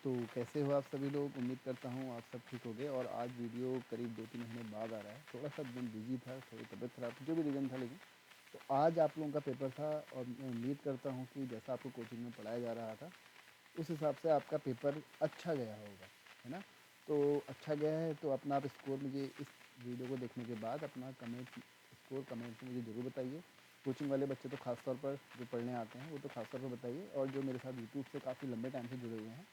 तो कैसे हो आप सभी लोग? उम्मीद करता हूँ आप सब ठीक होंगे। और आज वीडियो करीब 2-3 महीने बाद आ रहा है। थोड़ा-सा दिन बिज़ी था, थोड़ी तबीयत ख़राब थी, जो भी रीज़न था लेकिन। तो आज आप लोगों का पेपर था और मैं उम्मीद करता हूँ कि जैसा आपको कोचिंग में पढ़ाया जा रहा था, उस हिसाब से आपका पेपर अच्छा गया होगा, है ना? तो अच्छा गया है तो अपना आप स्कोर मुझे इस वीडियो को देखने के बाद अपना कमेंट में मुझे ज़रूर बताइए। कोचिंग वाले बच्चे तो ख़ास तौर पर जो पढ़ने आते हैं, वो तो ख़ास तौर पर बताइए, और जो मेरे साथ यूट्यूब से काफ़ी लंबे टाइम से जुड़े हुए हैं,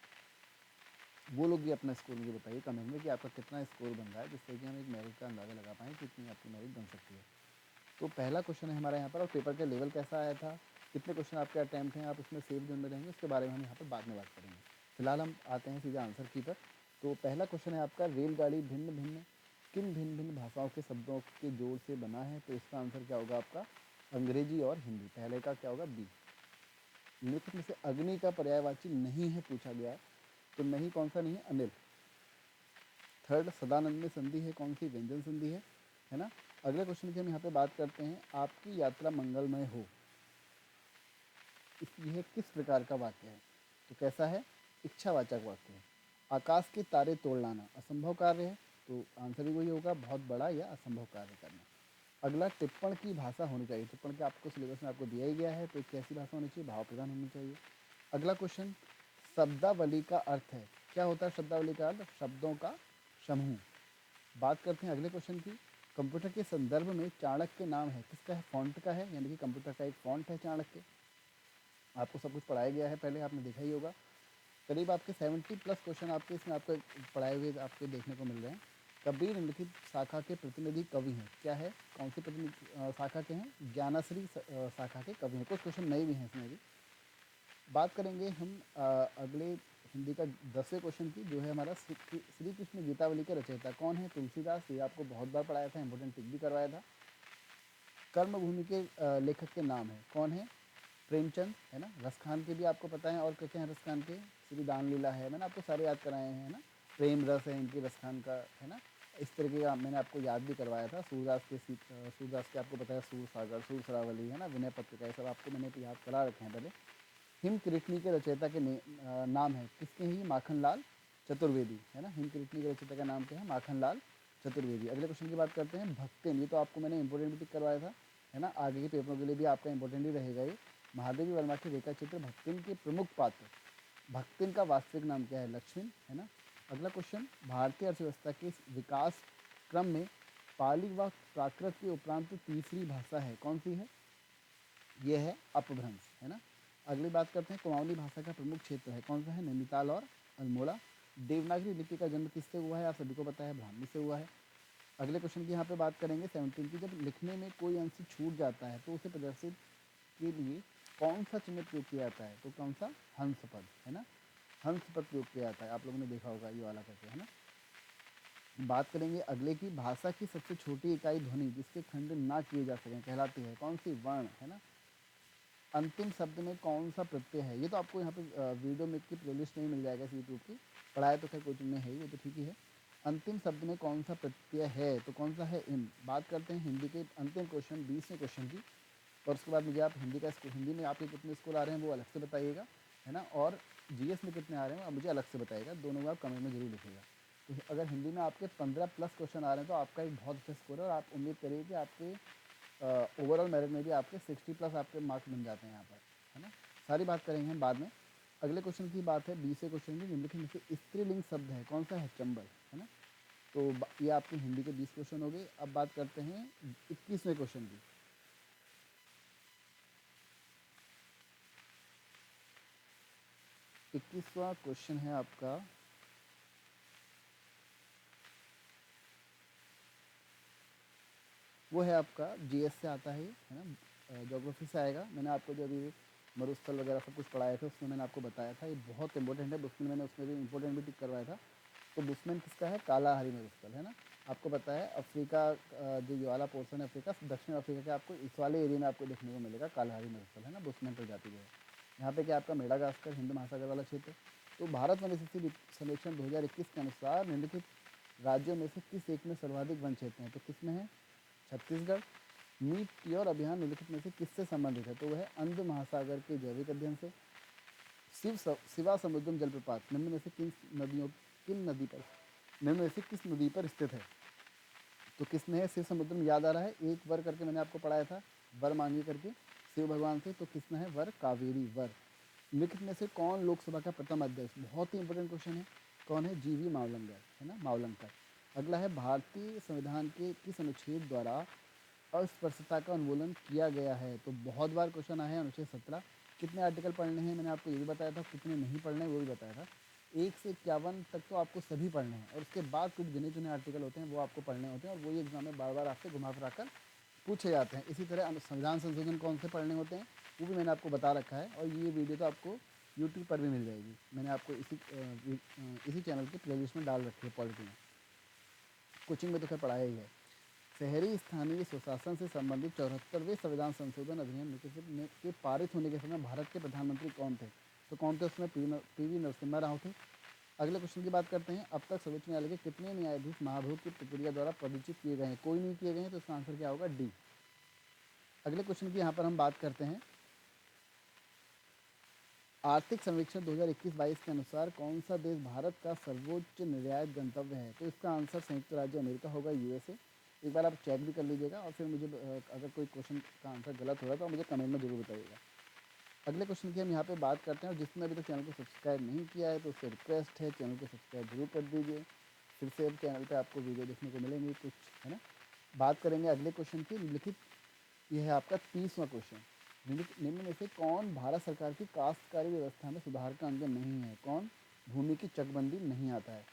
वो लोग भी अपना स्कोर मुझे बताइए कमेंट में कि आपका कितना स्कोर बन रहा है, जिससे कि हम एक मेरिट का अंदाज़ा लगा पाएँ कि कितनी आपकी मेरिट बन सकती है। तो पहला क्वेश्चन है हमारा यहाँ पर, और पेपर का लेवल कैसा आया था, कितने क्वेश्चन आपके अटैम्प्ट हैं, आप इसमें सेफ जोन में रहेंगे, उसके बारे में हम यहाँ पर बाद में बात करेंगे। फिलहाल हम आते हैं सीधा आंसर की पर। तो पहला क्वेश्चन है आपका, रेलगाड़ी भिन्न भिन्न किन भिन्न भिन्न भाषाओं के शब्दों के जोड़ से बना है? तो इसका आंसर क्या होगा आपका? अंग्रेजी और हिंदी। पहले का क्या होगा? बी। निम्नलिखित में से अग्नि का पर्यायवाची नहीं है पूछा गया है, तो नहीं कौन सा नहीं है? अनिल। थर्ड, सदानंद में संधि है, कौन सी? व्यंजन संधि है ना? अगले क्वेश्चन की हम यहाँ पे बात करते हैं, आपकी यात्रा मंगलमय हो, यह किस प्रकार का वाक्य है? तो कैसा है? इच्छावाचक वाक्य है। आकाश के तारे तोड़ लाना असंभव कार्य है, तो आंसर भी वही होगा, बहुत बड़ा या असंभव कार्य करना। अगला, टिप्पण की भाषा होनी चाहिए। टिप्पण के आपको सिलेबस में आपको दिया ही गया है, तो कैसी भाषा होनी चाहिए? भाव प्रधान होनी चाहिए। अगला क्वेश्चन, शब्दावली का अर्थ है। क्या होता है शब्दावली का अर्थ? शब्दों का समूह। बात करते हैं अगले क्वेश्चन की, कंप्यूटर के संदर्भ में चाणक्य नाम है, किसका है? फॉन्ट का है, यानी कि कंप्यूटर का एक फॉन्ट है चाणक्य। आपको सब कुछ पढ़ाया गया है, पहले आपने देखा ही होगा। करीब आपके 70+ क्वेश्चन आपके इसमें आपको पढ़ाए हुए आपके देखने को मिल रहे हैं। कबीर निम्नलिखित शाखा के प्रतिनिधि कवि हैं। क्या है? कौन सी प्रतिनिधि शाखा के हैं? ज्ञानश्री शाखा के कवि हैं। कुछ क्वेश्चन नए भी हैं इसमें भी। बात करेंगे हम अगले हिंदी का 10वें क्वेश्चन की, जो है हमारा, श्री कृष्ण गीतावली के रचयिता कौन है? तुलसीदास। ये आपको बहुत बार पढ़ाया था, इंपॉर्टेंट टिक भी करवाया था। कर्मभूमि के लेखक के नाम है, कौन है? प्रेमचंद, है ना? रसखान के भी आपको पता है, और क्या हैं रसखान के? श्री दानलीला है, मैंने आपको सारे याद कराए हैं, है ना? प्रेम रस है इनकी, रसखान का, है ना? इस तरीके का मैंने आपको याद भी करवाया था। सूरदास के आपको बताया, सूर सागर, सूर सरावली, है ना? विनय पत्रिका, ये सब आपको मैंने याद करा रखे हैं पहले। हिमकृष्णी के रचयिता के नाम है, किसके ही? माखनलाल चतुर्वेदी, है ना? हिमकृष्णी के रचयिता का नाम क्या है? माखनलाल चतुर्वेदी। अगले क्वेश्चन की बात करते हैं, भक्तिन। ये तो आपको मैंने इंपॉर्टेंट भी टिक करवाया था, है ना? आगे के पेपरों के लिए भी आपका इंपॉर्टेंट ही रहेगा ये। महादेवी वर्मा के रेखा चित्र भक्तिन के प्रमुख पात्र, भक्तिन का वास्तविक नाम क्या है? लक्ष्मण, है ना? अगला क्वेश्चन, भारतीय अर्थव्यवस्था के विकास क्रम में पाली व प्राकृत के उपरांत तीसरी भाषा है, कौन सी है? ये है अपभ्रंश, है ना? अगली बात करते हैं, कुमाऊनी भाषा का प्रमुख क्षेत्र है, कौन सा है? नैनीताल और अल्मोड़ा। देवनागरी लिपि का जन्म किससे हुआ है? आप सभी को पता है, ब्राह्मी से हुआ है। अगले क्वेश्चन की यहाँ पे बात करेंगे 17 की, जब लिखने में कोई अंश छूट जाता है तो उसे प्रदर्शित के लिए कौन सा चिन्ह प्रयोग किया जाता है? तो कौन सा? हंस पद, है ना? हंस पद प्रयोग किया जाता है, आप लोगों ने देखा होगा ये वाला करके, है ना? बात करेंगे अगले की, भाषा की सबसे छोटी इकाई ध्वनि जिसके खंड ना किए जा सकें कहलाती है, कौन सी? वर्ण, है ना? अंतिम शब्द में कौन सा प्रत्यय है? ये तो आपको यहाँ पे वीडियो में की प्लेलिस्ट में ही मिल जाएगा यूट्यूब की, पढ़ाया तो खैर कोचिंग में है ही, वो तो ठीक ही है। अंतिम शब्द में कौन सा प्रत्यय है? तो कौन सा है? इन। बात करते हैं हिंदी के अंतिम क्वेश्चन, 20वें क्वेश्चन की, और उसके बाद मुझे आप हिंदी में आपके कितने स्कोर आ रहे हैं वो अलग से बताइएगा, है ना? और जीएस में कितने आ रहे हैं आप मुझे अलग से बताइएगा, दोनों को आप कमेंट में जरूर लिखिएगा। तो अगर हिंदी में आपके 15+ क्वेश्चन आ रहे हैं तो आपका एक बहुत अच्छा स्कोर है, और आप उम्मीद करिए कि आपके ओवरऑल मेरिट में भी आपके 60+ आपके मार्क्स बन जाते हैं यहाँ पर, है ना? सारी बात करेंगे हम बाद में। अगले क्वेश्चन की बात है, 20वें क्वेश्चन की, निम्नलिखित में से स्त्रीलिंग शब्द है, कौन सा है? चंबल, है ना? तो ये आपके हिंदी के 20 क्वेश्चन हो गए। अब बात करते हैं 21वें क्वेश्चन की। 21वां क्वेश्चन है आपका, वो है आपका जीएस से आता है, है ना? ज्योग्राफी से आएगा। मैंने आपको जो अभी मरुस्थल वगैरह सब कुछ पढ़ाया था उसमें मैंने आपको बताया था, ये बहुत इंपॉर्टेंट है। बुशमैन मैंने उसमें भी इंपॉर्टेंट भी टिक करवाया था। तो बुशमैन किसका है? कालाहारी मरुस्थल, है ना? आपको पता है अफ्रीका, जो ये वाला पोर्सन है अफ्रीका, दक्षिण अफ्रीका के आपको इस वाले एरिया में आपको देखने को मिलेगा कालाहारी मरुस्थल, है ना? बुशमैन प्रजाति जो है, यहाँ पे क्या आपका मेडागास्कर, हिंद महासागर वाला क्षेत्र। तो भारत वन स्थिति सर्वेक्षण 2021 के अनुसार निम्नलिखित राज्यों में से किस एक में सर्वाधिक वन क्षेत्र हैं? तो किस में है? छत्तीसगढ़। मीट और अभियान निम्नलिखित में से किससे संबंधित है? तो वह है अंध महासागर के जैविक अध्ययन से। शिवा समुद्रम जलप्रपात निम्न में से किन नदी पर निम्न में से किस नदी पर स्थित है? तो किसने है शिव समुद्रम याद आ रहा है, एक वर करके मैंने आपको पढ़ाया था, वर मांगिए करके शिव भगवान से। तो किसने है वर? कावेरी वर। निम्नलिखित में से कौन लोकसभा का प्रथम अध्यक्ष? बहुत ही इंपॉर्टेंट क्वेश्चन है। कौन है? जीवी मावलंकर, है ना, मावलंकर। अगला है भारतीय संविधान के किस अनुच्छेद द्वारा अस्पृश्यता का उन्मूलन किया गया है? तो बहुत बार क्वेश्चन आया है अनुच्छेद 17। कितने आर्टिकल पढ़ने हैं मैंने आपको ये भी बताया था, कितने नहीं पढ़ने हैं वो भी बताया था। 1 से 51 तक तो आपको सभी पढ़ने हैं, और उसके बाद कुछ गिने चुने आर्टिकल होते हैं वो आपको पढ़ने होते हैं, और वही एग्जाम में बार बार आपसे घुमा फिरा कर पूछे जाते हैं। इसी तरह संविधान संशोधन कौन से पढ़ने होते हैं वो भी मैंने आपको बता रखा है, और ये वीडियो तो आपको यूट्यूब पर भी मिल जाएगी। मैंने आपको इसी चैनल के प्लेलिस्ट में डाल रखी है पॉलिटी में। कोचिंग में तो खैर पढ़ाया ही है। शहरी स्थानीय स्वशासन से संबंधित 74वें संविधान संशोधन अधिनियम के पारित होने के समय भारत के प्रधानमंत्री कौन थे? तो कौन थे उसमें? पीवी नरसिम्हा राव थे। अगले क्वेश्चन की बात करते हैं। अब तक सर्वोच्च न्यायालय के कितने न्यायाधीश महाभियोग की प्रक्रिया द्वारा पदच्युत किए गए हैं? कोई नहीं किए गए हैं, तो इसका आंसर क्या होगा? डी। अगले क्वेश्चन की यहाँ पर हम बात करते हैं। आर्थिक सर्वेक्षण 2021-22 के अनुसार कौन सा देश भारत का सर्वोच्च निर्यात गंतव्य है? तो इसका आंसर संयुक्त राज्य अमेरिका होगा, यूएसए। एक बार आप चेक भी कर लीजिएगा, और फिर मुझे अगर कोई क्वेश्चन का आंसर गलत होगा तो मुझे कमेंट में जरूर बताइएगा। अगले क्वेश्चन की हम यहाँ पे बात करते हैं, और जिसने अभी तक चैनल को सब्सक्राइब नहीं किया है तो उससे रिक्वेस्ट है चैनल को सब्सक्राइब जरूर कर दीजिए। फिर से अब चैनल पे आपको वीडियो देखने को मिलेंगे कुछ, है ना। बात करेंगे अगले क्वेश्चन की। निम्नलिखित, यह है आपका 30वां क्वेश्चन। निम्न में से कौन भारत सरकार की काश्तकारी व्यवस्था में सुधार का अंग नहीं है? कौन? भूमि की चकबंदी नहीं आता है।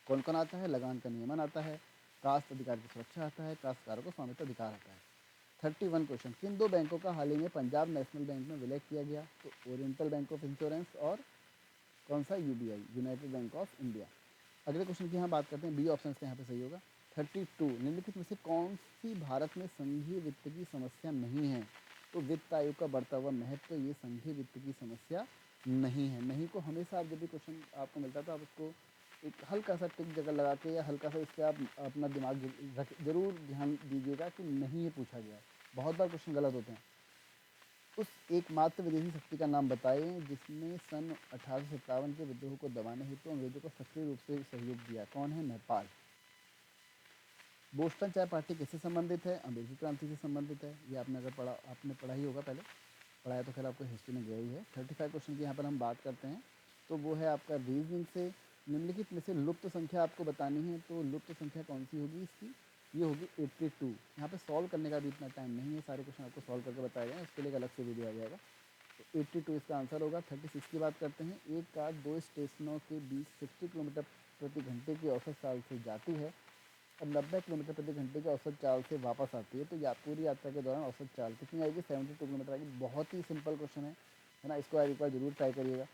कौन कौन आता है? लगान का नियमन आता है, काश्त अधिकार की सुरक्षा आता है, काश्तकारों को स्वामित्व अधिकार आता है। 31 क्वेश्चन। किन दो बैंकों का हाल ही में पंजाब नेशनल बैंक में विलय किया गया? तो ओरिएंटल बैंक ऑफ इंश्योरेंस और कौन सा? UBI, United bank of India. अगले क्वेश्चन की यहाँ बात करते हैं, बी ऑप्शन का यहाँ पे सही होगा। 32। निम्नलिखित में से कौन सी भारत में संघीय वित्त की समस्या नहीं है? तो वित्त आयोग का बढ़ता हुआ महत्व ये संघीय वित्त की समस्या नहीं है। नहीं को हमेशा आप जब भी क्वेश्चन आपको मिलता है तो आप उसको एक हल्का सा टिक जगह लगा के या हल्का सा इस पर आप अपना दिमाग जरूर ध्यान दीजिएगा कि नहीं ये पूछा गया है। बहुत बार क्वेश्चन गलत होते हैं। उस एकमात्र विदेशी शक्ति का नाम बताएं जिसने सन 1857 के विद्रोह को दबाने हेतु अंग्रेजों को सक्रिय रूप से सहयोग दिया। कौन है? नेपाल। बोस्टन चाय पार्टी किससे संबंधित है? अमेरिकी क्रांति से संबंधित है। ये आपने अगर आपने पढ़ा ही होगा, पहले पढ़ाया तो खैर आपको हिस्ट्री में गया ही है। 35 क्वेश्चन की यहाँ पर हम बात करते हैं, तो वो है आपका रीजनिंग से। निम्नलिखित में से लुप्त संख्या आपको बतानी है, तो लुप्त संख्या कौन सी होगी इसकी? ये होगी 82। यहाँ पे सॉल्व करने का भी इतना टाइम नहीं है, सारे क्वेश्चन आपको सॉल्व करके बताए जाएँ, उसके लिए एक अलग से वीडियो आ जाएगा। तो 82 इसका आंसर होगा। 36 की बात करते हैं। एक कार 2 स्टेशनों के बीच 60 किलोमीटर प्रति घंटे की औसत चाल से जाती है और 90 किलोमीटर प्रति घंटे की औसत चाल से वापस आती है, तो पूरी यात्रा के दौरान औसत चाल कितनी आएगी? 72 किलोमीटर आएगी। बहुत ही सिंपल क्वेश्चन है ना, इसको एक बार जरूर ट्राई करिएगा।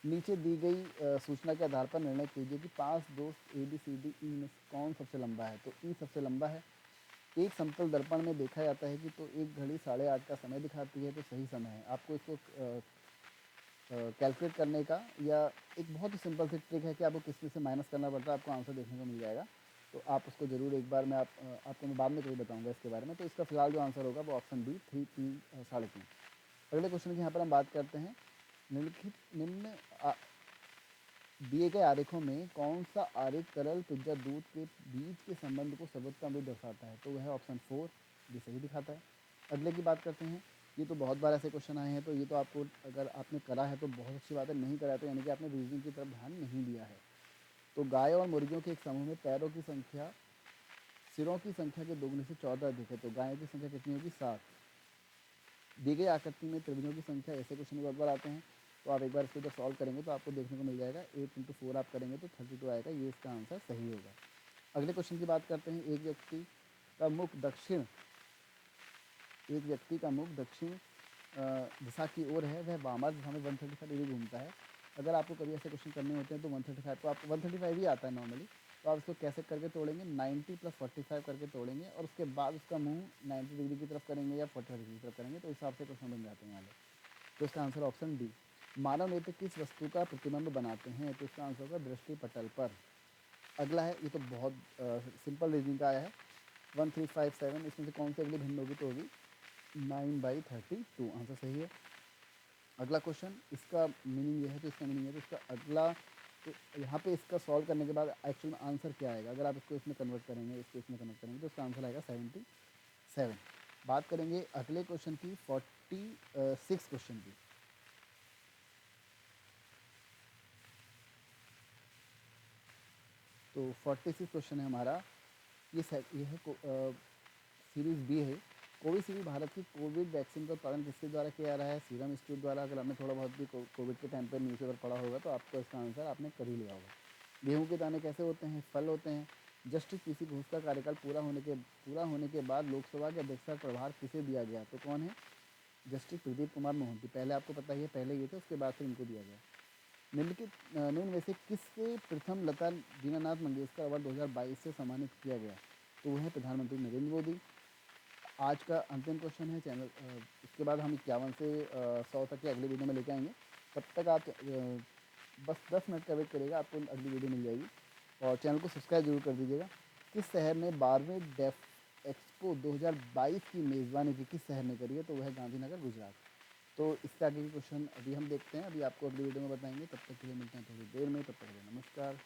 नीचे दी गई सूचना के आधार पर निर्णय कीजिए कि 5 दोस्त ABCD ई में कौन सबसे लंबा है? तो ई सबसे लंबा है। एक समतल दर्पण में देखा जाता है कि तो एक घड़ी 8:30 का समय दिखाती है, तो सही समय है। आपको इसको कैलकुलेट करने का या एक बहुत ही सिंपल सी ट्रिक है कि आपको किस में से माइनस करना पड़ता है, आपको आंसर देखने को मिल जाएगा। तो आप उसको ज़रूर एक बार मैं आपको मैं बाद में कभी बताऊंगा इसके बारे में। तो इसका फिलहाल जो आंसर होगा वो ऑप्शन बी 3, 3, 3.5। अगले क्वेश्चन की यहाँ पर हम बात करते हैं। निम्न दिए गए आरेखों में कौन सा आरेख तरल पिज्जा दूध के बीच के संबंध को सर्वोत्तम रूप दर्शाता है? तो वह है ऑप्शन 4, ये सही दिखाता है। अगले की बात करते हैं। ये तो बहुत बार ऐसे क्वेश्चन आए हैं, तो ये तो आपको अगर आपने करा है तो बहुत अच्छी बात है, नहीं करा है तो यानी कि आपने रीजनिंग की तरफ ध्यान नहीं दिया है। तो गाय और मुर्गियों के एक समूह में पैरों की संख्या सिरों की संख्या के दोगुने से 14 अधिक है, तो गायों की संख्या कितनी होगी? 7। दी गई आकृति में त्रिभुजों की संख्या, ऐसे क्वेश्चन बहुत बार आते हैं, तो आप एक बार इसको जब सॉल्व करेंगे तो आपको देखने को मिल जाएगा। 8 × 4 आप करेंगे तो 32 आएगा, ये इसका आंसर सही होगा। अगले क्वेश्चन की बात करते हैं। एक व्यक्ति का मुख दक्षिण दिशा की ओर है, वह वामार दिशा में 135 डिग्री घूमता है। अगर आपको कभी ऐसे क्वेश्चन करने होते हैं तो 135 तो आपको 135 ही आता है नॉर्मली, तो आप इसको कैसे करके तोड़ेंगे? 90 + 45 करके तोड़ेंगे, और उसके बाद उसका मुंह 90 डिग्री की तरफ करेंगे या 45 डिग्री की तरफ करेंगे, तो इस हिसाब से क्वेश्चन बन जाते हैं यहाँ पे। तो इसका आंसर ऑप्शन डी। मानव नेत्र किस वस्तु का प्रतिबिंब बनाते हैं? तो इसका आंसर होगा दृष्टि पटल पर। अगला है, ये तो बहुत सिंपल रीजनिंग का आया है। 1357, इसमें से कौन सी अगली भिन्न होगी? तो होगी 9/32, आंसर सही है। अगला क्वेश्चन, इसका मीनिंग ये है तो इसका मीनिंग है तो इसका अगला, तो यहाँ पे इसका सॉल्व करने के बाद एक्चुअल में आंसर क्या आएगा, अगर आप इसको इसमें कन्वर्ट करेंगे, इसको इसमें कन्वर्ट करेंगे तो इसका आंसर आएगा 77। बात करेंगे अगले क्वेश्चन की, 46 क्वेश्चन की। तो 46 क्वेश्चन है हमारा, ये है सीरीज बी है। कोविशील्ड भारत की कोविड वैक्सीन का उत्पादन किसके द्वारा किया जा रहा है? सीरम इंस्टीट्यूट द्वारा। अगर आपने थोड़ा बहुत भी कोविड के टाइम पर न्यूज़पेपर पढ़ा होगा तो आपको इसका आंसर आपने कर ही लिया होगा। गेहूं के दाने कैसे होते हैं? फल होते हैं। जस्टिस पीसी घोष का कार्यकाल पूरा होने के बाद लोकसभा के अध्यक्ष का प्रभार किसे दिया गया? तो कौन है? जस्टिस प्रदीप कुमार मोहंती। पहले आपको पता ही है, पहले ये थे, उसके बाद फिर इनको दिया गया। निम्न में से किससे प्रथम लता दीनानाथ मंगेशकर अवार्ड 2022 से सम्मानित किया गया? तो वो है प्रधानमंत्री नरेंद्र मोदी। आज का अंतिम क्वेश्चन है चैनल, इसके बाद हम 51 से 100 तक के अगले वीडियो में लेके आएंगे। तब तक आप बस 10 मिनट का वेट करिएगा, आपको अगली वीडियो मिल जाएगी। और चैनल को सब्सक्राइब जरूर कर दीजिएगा। किस शहर ने 12वें डेफ एक्सपो 2022 की मेज़बानी की? किस शहर ने करी है? तो वह है गांधीनगर, गुजरात। तो इससे आगे के क्वेश्चन अभी हम देखते हैं, अभी आपको अगली वीडियो में बताएंगे। तब तक के लिए मिलते हैं थोड़ी देर में, तब तक के लिए नमस्कार।